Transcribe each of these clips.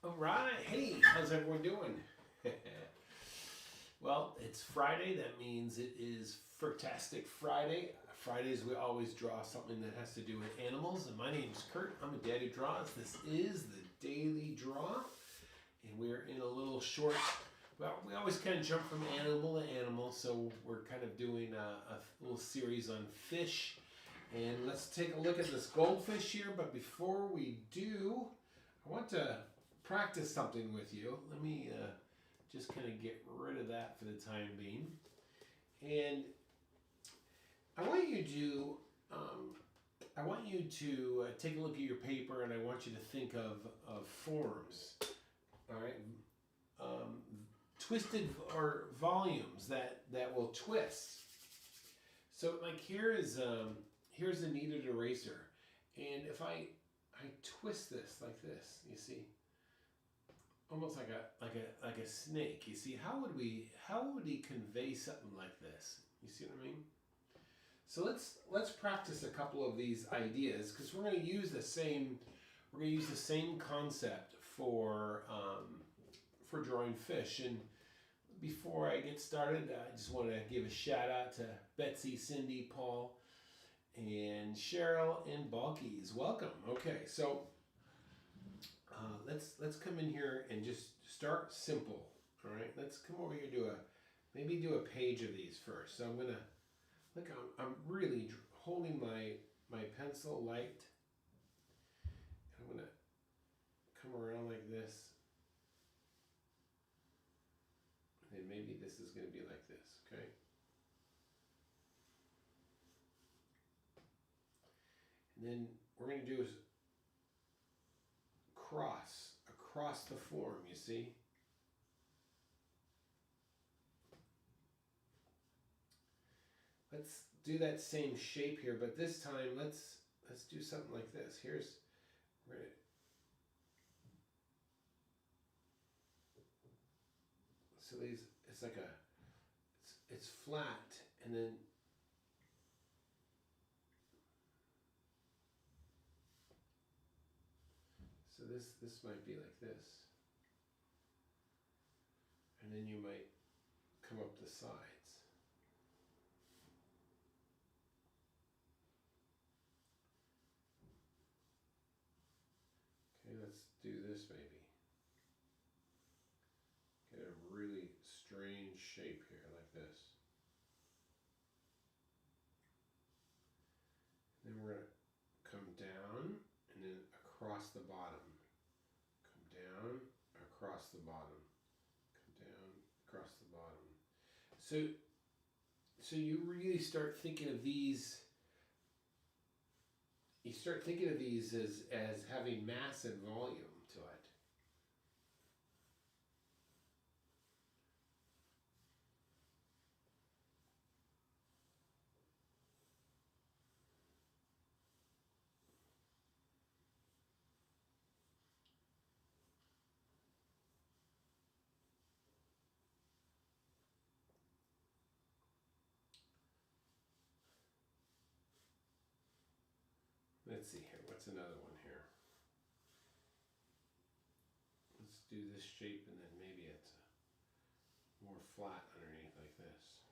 All right. Hey, how's everyone doing? Well, it's Friday. That means it is Fertastic Friday. Fridays we always draw something that has to do with animals. And my name's Kurt. I'm a dad who draws. This is the daily draw. And we're in a little short, well, we always kind of jump from animal to animal. So we're kind of doing a little series on fish. And let's take a look at this goldfish here. But before we do, I want to practice something with you. Let me just kind of get rid of that for the time being. And I want you to take a look at your paper, and I want you to think of forms. All right, twisted or volumes that will twist. So like here's a kneaded eraser, and if I twist this like this, you see, almost like a snake. You see, how would he convey something like this? You see what I mean? So let's practice a couple of these ideas, because we're going to use the same concept for drawing fish. And before I get started, I just want to give a shout out to Betsy, Cindy, Paul, and Cheryl and Balkies. Welcome. Okay, so let's come in here and just start simple. All right, let's come over here, maybe do a page of these first. So I'm gonna look. I'm really holding my pencil light. I'm gonna come around like this, and then maybe this is gonna be like this. Okay. And then we're going to do is across the form, you see? Let's do that same shape here, but this time let's do something like this. We're going to, so it's like it's flat, and then so this might be like this, and then you might come up the sides. Okay, let's do this maybe. Get a really strange shape here like this. Then we're going to come down and then across the bottom. Come down, across the bottom. Come down, across the bottom. So you really start thinking of these. You start thinking of these as having mass and volume to it. Let's see here, what's another one here? Let's do this shape, and then maybe it's more flat underneath like this.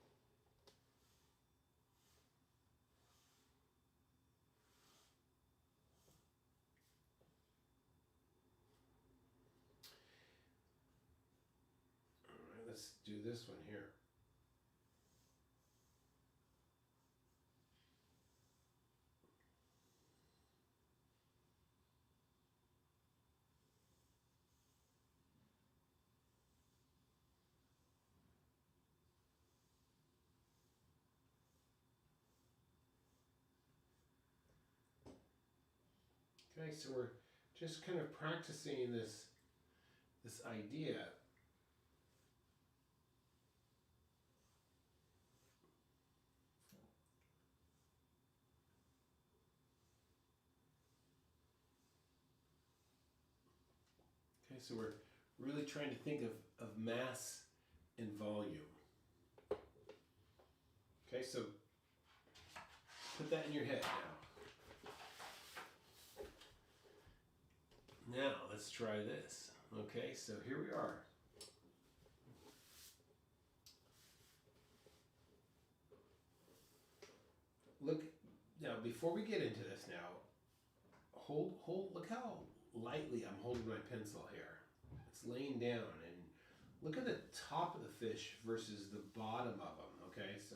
All right, let's do this one here. Okay, so we're just kind of practicing this idea. Okay, so we're really trying to think of mass and volume. Okay, so put that in your head now. Now let's try this. Okay, so here we are. Look, now before we get into this now, look how lightly I'm holding my pencil here. It's laying down, and look at the top of the fish versus the bottom of them, okay? So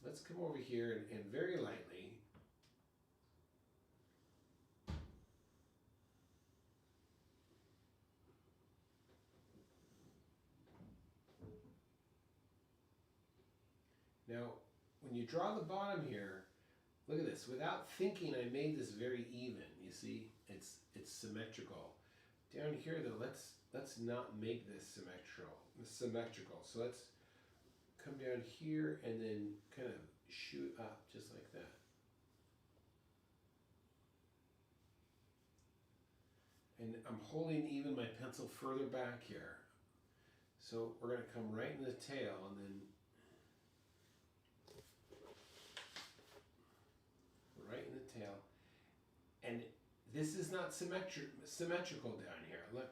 let's come over here and very lightly, now when you draw the bottom here, look at this. Without thinking, I made this very even. You see, it's symmetrical. Down here though, let's not make this symmetrical. So let's come down here and then kind of shoot up just like that. And I'm holding even my pencil further back here. So we're going to come right in the tail and then right in the tail. And this is not symmetrical down here. Look.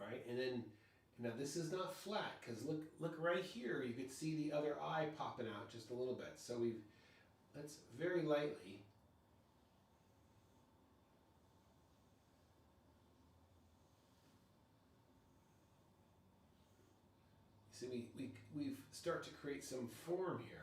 All right, and then now this is not flat because look right here. You could see the other eye popping out just a little bit. So let's very lightly. See, we start to create some form here.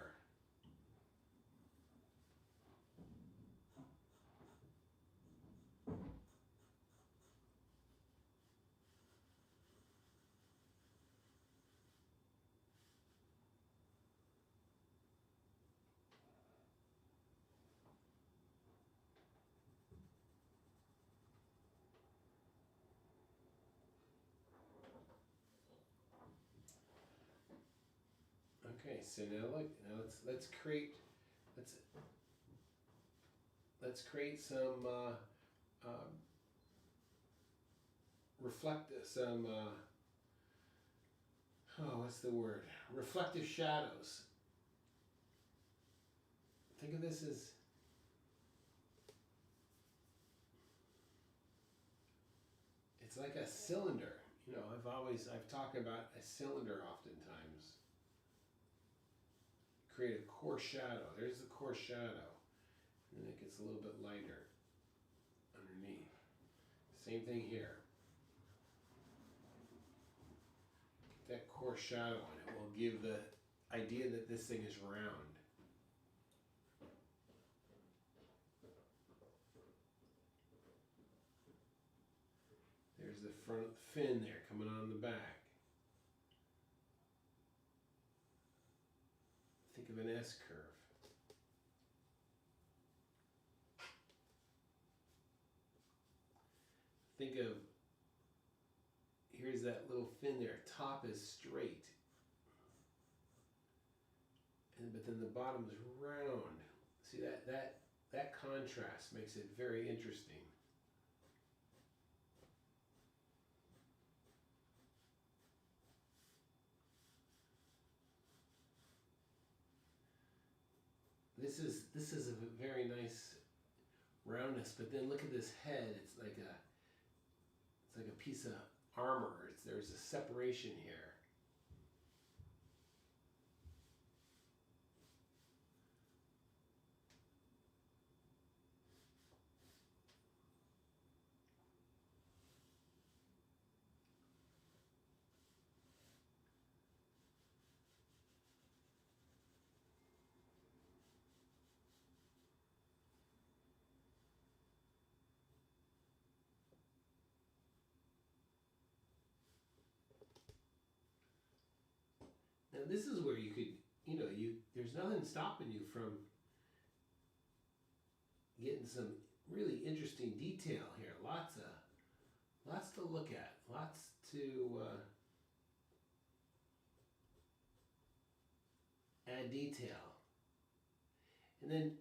Okay, so now look. Now let's create some what's the word? Reflective shadows. Think of this as it's like a cylinder. You know, I've talked about a cylinder oftentimes. Create a coarse shadow. There's the coarse shadow. And then it gets a little bit lighter underneath. Same thing here. That coarse shadow on it will give the idea that this thing is round. There's the front fin there coming on the back. Think of an S curve. Think of, here's that little fin there. Top is straight. But then the bottom is round. See that contrast makes it very interesting. This is a very nice roundness, but then look at this head. It's like a piece of armor. There's a separation here. Now this is where you could, there's nothing stopping you from getting some really interesting detail here. Lots to look at. Lots to add detail. And then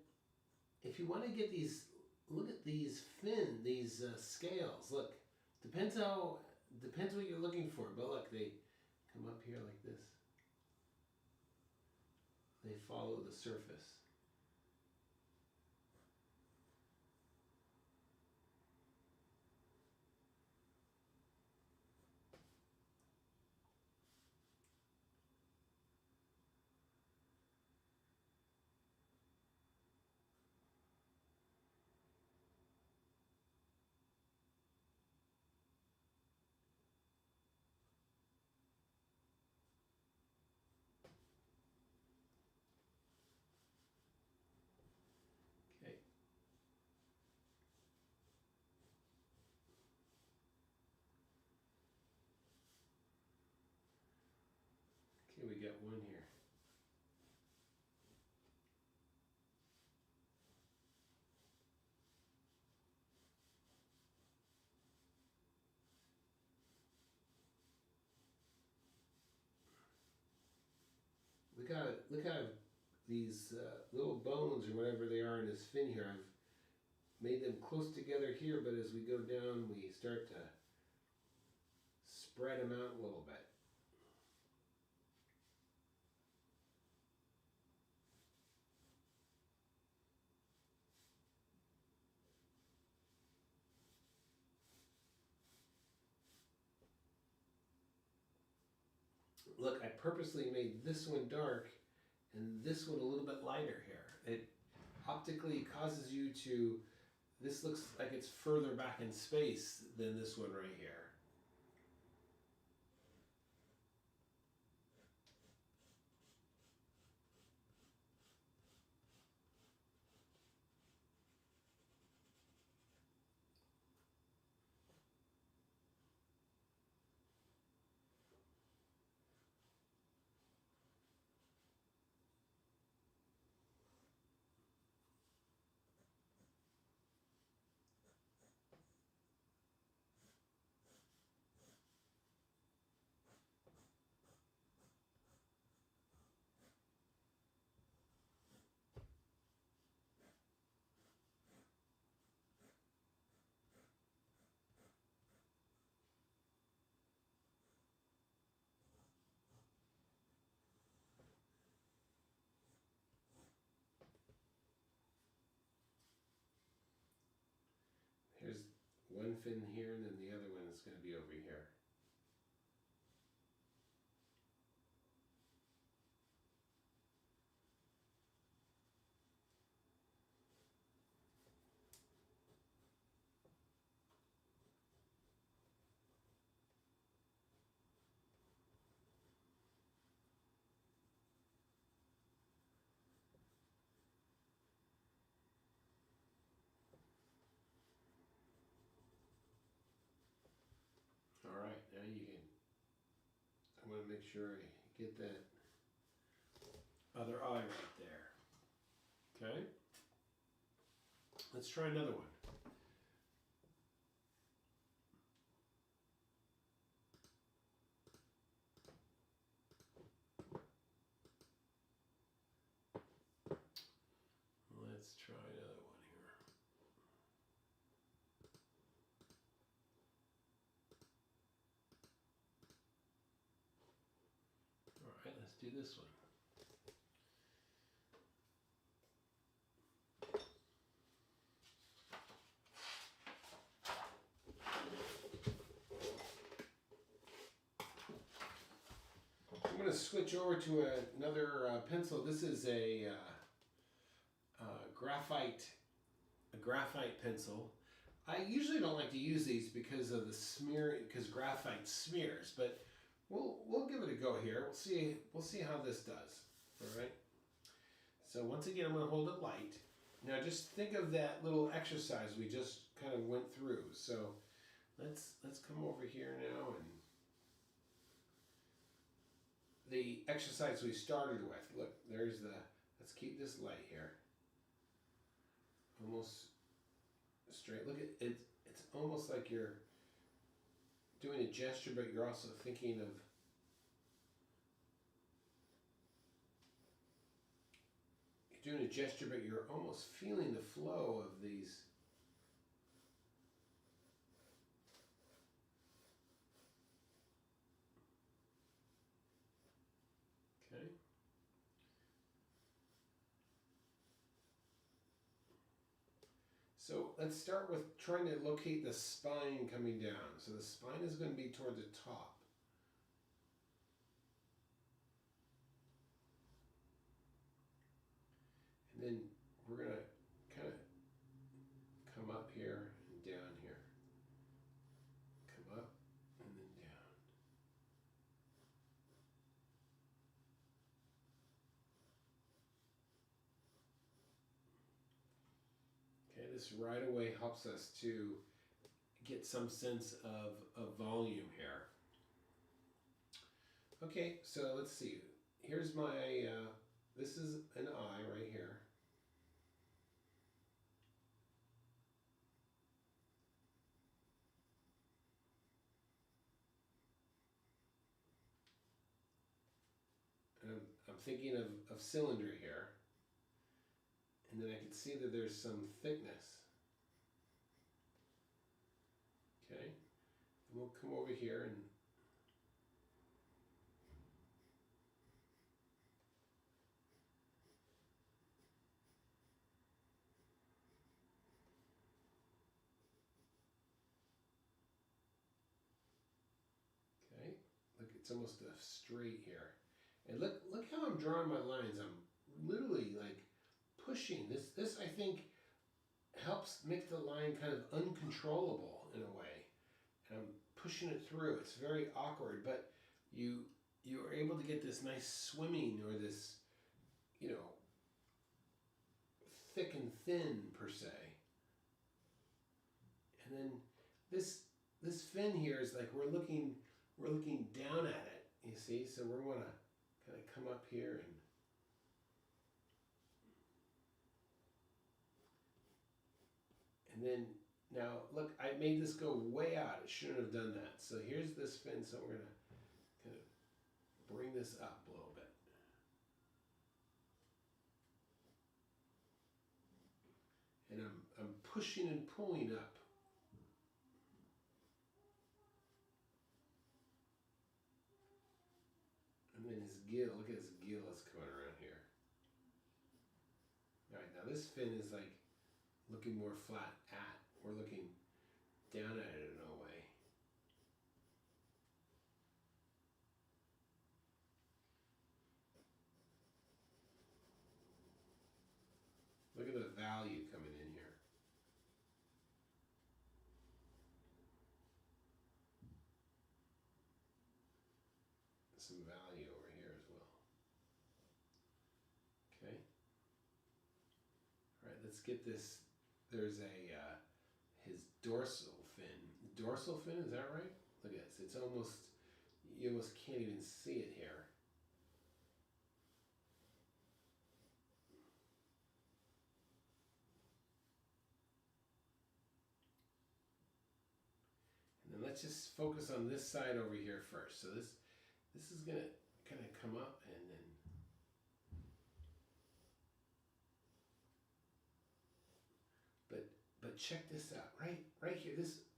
if you want to get these, look at these scales. Look, depends how depends what you're looking for. But look, they come up here like this. They follow the surface. Okay. Okay, we got one here. Look how these little bones or whatever they are in his fin here. I've made them close together here, but as we go down, we start to spread them out a little bit. Look, I purposely made this one dark and this one a little bit lighter here. It optically causes you to, this looks like it's further back in space than this one right here. Here's one fin here, and then the other one is going to be over here. All right, now you can, I want to make sure I get that other eye right there. Okay? Let's try another one. Let's try another one here. All right, let's do this one. I'm going to switch over to another pencil. This is a graphite pencil. I usually don't like to use these because of the smear, because graphite smears, but we'll give it a go here. We'll see how this does. All right. So once again, I'm going to hold it light. Now just think of that little exercise we just kind of went through. So let's come over here now, and the exercise we started with. Look, there's the, let's keep this light here. Almost straight. Look at it. It's almost like you're doing a gesture, but you're also thinking of doing a gesture, but you're almost feeling the flow of these. So let's start with trying to locate the spine coming down. So the spine is going to be toward the top. And then we're going to kind of come up here and down here. Come up and then down. Okay, this right away helps us to get some sense of volume here. Okay, so let's see. Here's my, this is an eye right here. And I'm thinking of cylinder here. And then I can see that there's some thickness. Okay, and we'll come over here and okay, look, it's almost a straight here. And look how I'm drawing my lines. I'm literally like pushing. This I think helps make the line kind of uncontrollable in a way. And I'm pushing it through. It's very awkward, but you are able to get this nice swimming, or this, you know, thick and thin per se. And then this fin here is like we're looking down at it, you see? So we're going to kind of come up here and then now look, I made this go way out. It shouldn't have done that. So here's this fin, so we're going to kind of bring this up a little bit. And I'm pushing and pulling up. And then his gill, look at his gill is coming around here. All right, now this fin is like looking more flat at. We're looking down at it in a way. Look at the value coming in here. Some value over here as well. Okay. All right, let's get this. There's a his dorsal fin. Dorsal fin, is that right? Look at this. It's almost, you almost can't even see it here. And then let's just focus on this side over here first. So this is gonna kind of come up and then but check this out, right here.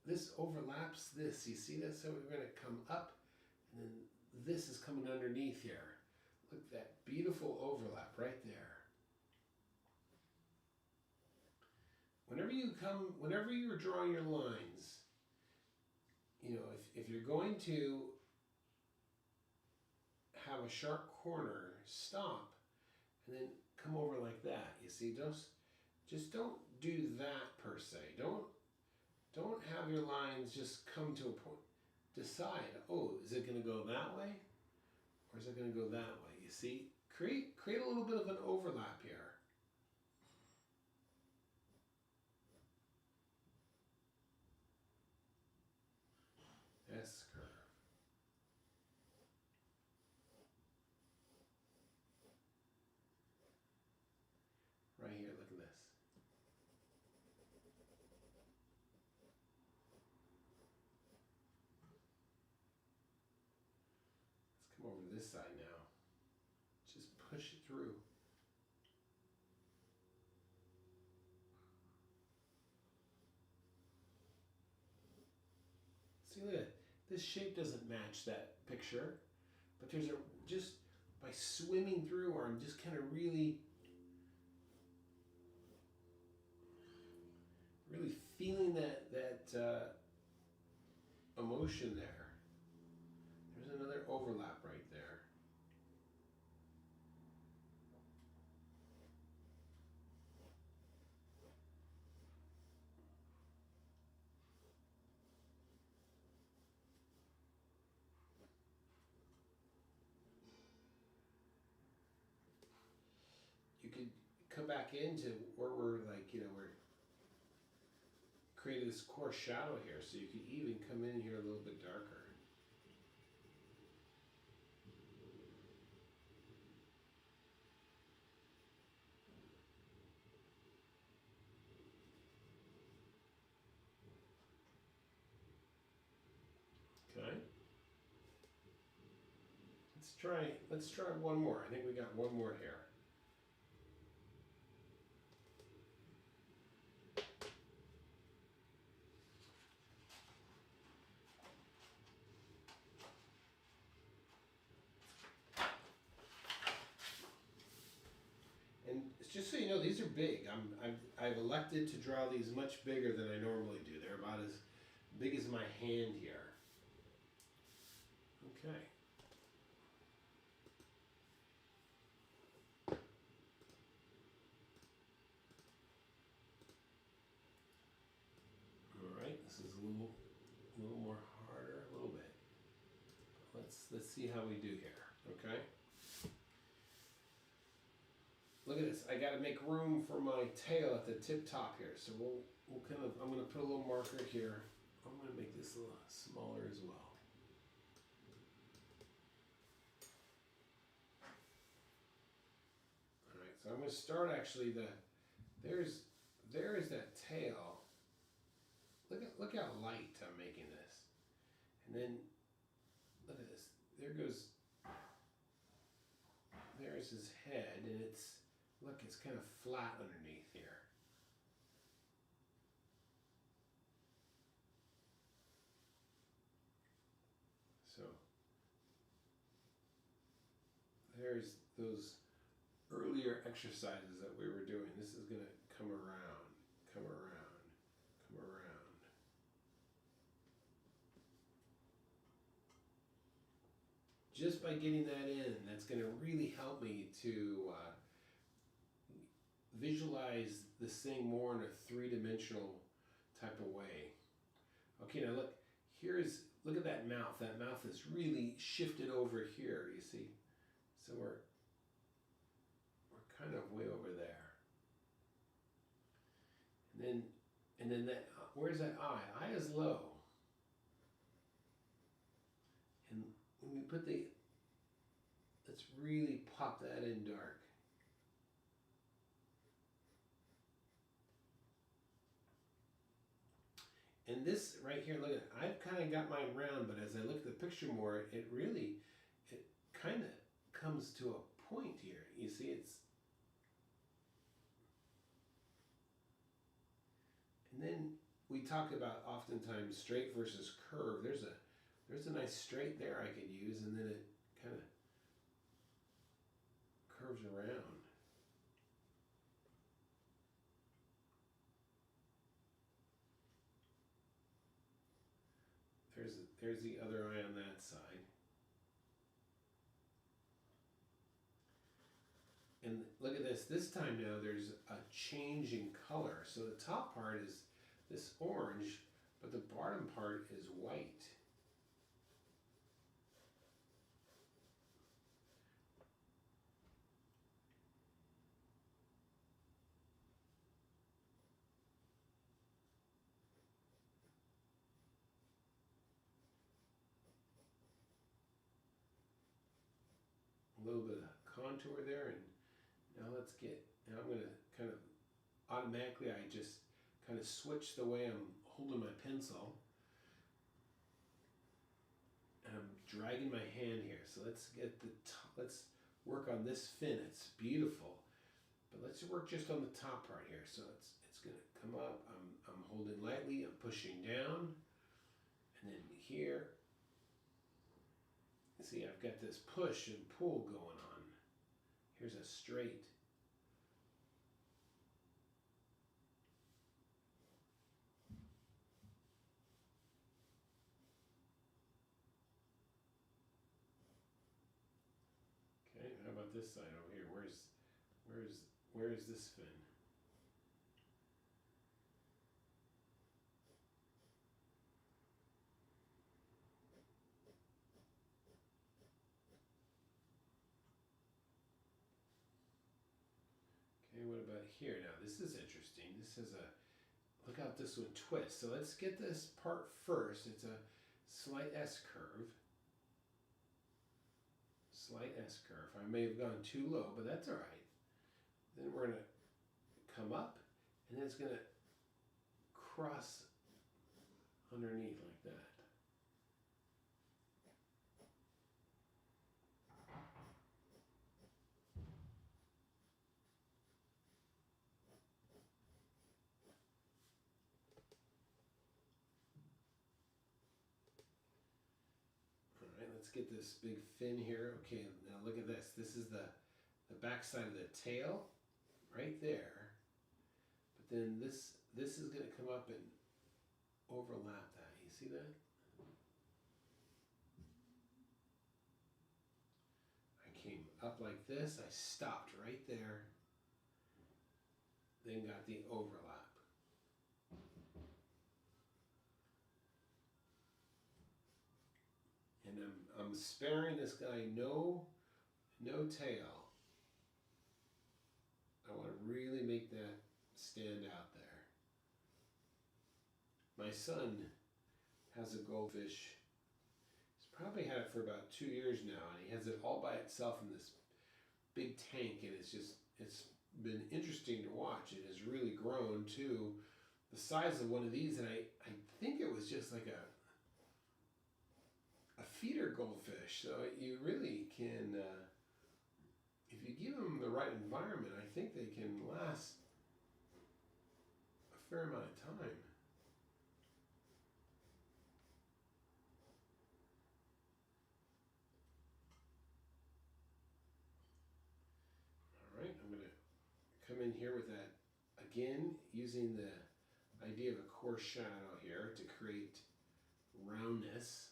This overlaps this. You see that? So we're gonna come up, and then this is coming underneath here. Look at that beautiful overlap right there. Whenever you're drawing your lines, you know, if you're going to have a sharp corner, stop, and then come over like that. You see, just don't do that per se. Don't have your lines just come to a point. Decide, oh, is it going to go that way, or is it going to go that way? You see, create a little bit of an overlap here. S curve. Right here, look at this. Let's come over to this side now. Just push it through. See, look at it. This shape doesn't match that picture, but there's just by swimming through, or I'm just kind of really motion there. There's another overlap right there. You could come back into where we're like, we're created this coarse shadow here, so you could even come in here a little bit darker. Okay. Let's try one more. I think we got one more here. And just so you know, these are big. I've elected to draw these much bigger than I normally do. They're about as big as my hand here. Okay. All right. This is a little more harder, a little bit. Let's see how we do here. Okay. Look at this. I got to make room for my tail at the tip top here. So we'll kind of, I'm going to put a little marker here. I'm going to make this a little smaller as well. All right. So I'm going to start actually there is that tail. Look how light I'm making this. And then look at this. There's his head, and it's kind of flat underneath here. So there's those earlier exercises that we were doing. This is going to come around, come around, come around. Just by getting that in, that's going to really help me to visualize this thing more in a three-dimensional type of way. Okay, now look at that mouth. That mouth is really shifted over here, you see? So we're kind of way over there. And then that, where's that eye? Eye is low. And when we put let's really pop that in dark. And this right here, look at it. I've kind of got mine round, but as I look at the picture more, it kind of comes to a point here. You see, and then we talk about oftentimes straight versus curve. There's a nice straight there I could use, and then it kind of curves around. There's the other eye on that side. And look at this. This time now there's a change in color. So the top part is this orange, but the bottom part is white. A little bit of contour there, and now I'm going to kind of automatically, I just kind of switch the way I'm holding my pencil, and I'm dragging my hand here. So let's work on this fin. It's beautiful, but let's work just on the top part here. So it's going to come up. I'm holding lightly. I'm pushing down, and then here. See, I've got this push and pull going on. Here's a straight. this side over here? Where is this fin? Okay, what about here? Now this is interesting. This is a, look how this one twists. So let's get this part first. It's a slight S curve. Slight S curve. I may have gone too low, but that's all right. Then we're going to come up, and then it's going to cross underneath like that. All right, let's get this big fin here. Okay, now look at this. This is the back side of the tail, right there. But then this is going to come up and overlap that. You see that? I came up like this. I stopped right there. Then got the overlap. And I'm sparing this guy no tail. I want to really make that stand out there. My son has a goldfish. He's probably had it for about 2 years now, and he has it all by itself in this big tank, and it's been interesting to watch. It has really grown to the size of one of these, and I think it was just like a feeder goldfish. So you really can, if you give them the right environment, I think they can last a fair amount of time. All right, I'm going to come in here with that again, using the idea of a coarse shadow here to create roundness.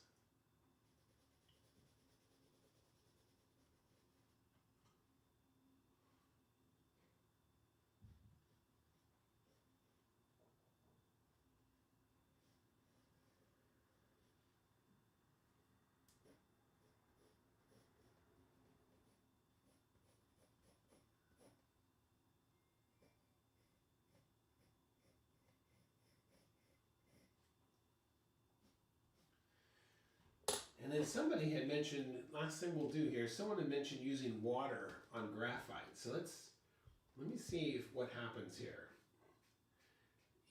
And then somebody had mentioned, last thing we'll do here, someone had mentioned using water on graphite. So let me see what happens here.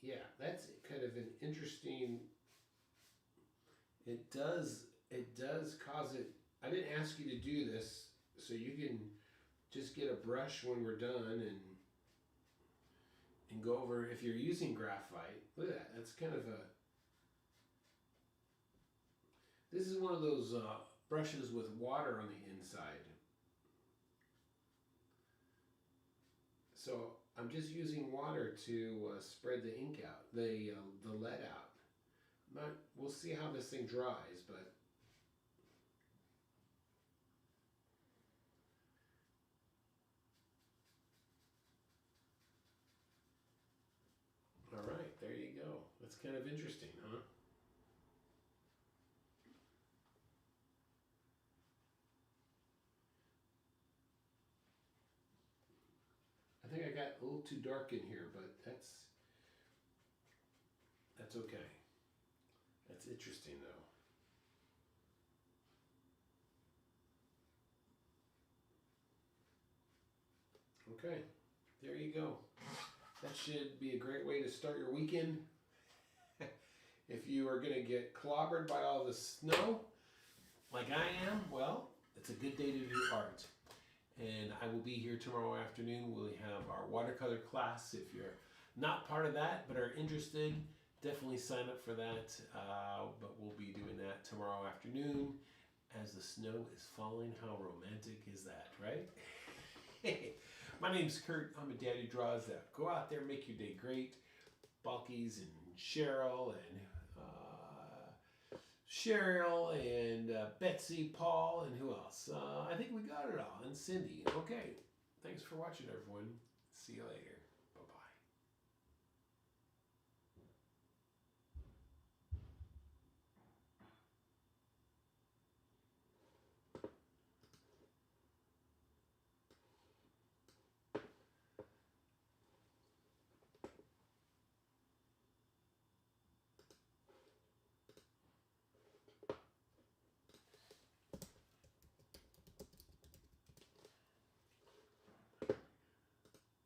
Yeah, that's kind of an interesting, it does cause it, I didn't ask you to do this, so you can just get a brush when we're done and go over, if you're using graphite, look at that, that's kind of a, this is one of those brushes with water on the inside. So I'm just using water to spread the ink out, the lead out. We'll see how this thing dries, but all right, there you go. That's kind of interesting, huh? I think I got a little too dark in here, but that's okay. That's interesting though. Okay, there you go. That should be a great way to start your weekend. If you are going to get clobbered by all the snow, like I am, well, it's a good day to do art. And I will be here tomorrow afternoon. We'll have our watercolor class. If you're not part of that but are interested, definitely sign up for that. But we'll be doing that tomorrow afternoon as the snow is falling. How romantic is that, right? My name's Kurt. I'm a dad who draws that. Go out there, make your day great. Balky's and Cheryl and Cheryl and Betsy, Paul, and who else? I think we got it all. And Cindy. Okay. Thanks for watching, everyone. See you later.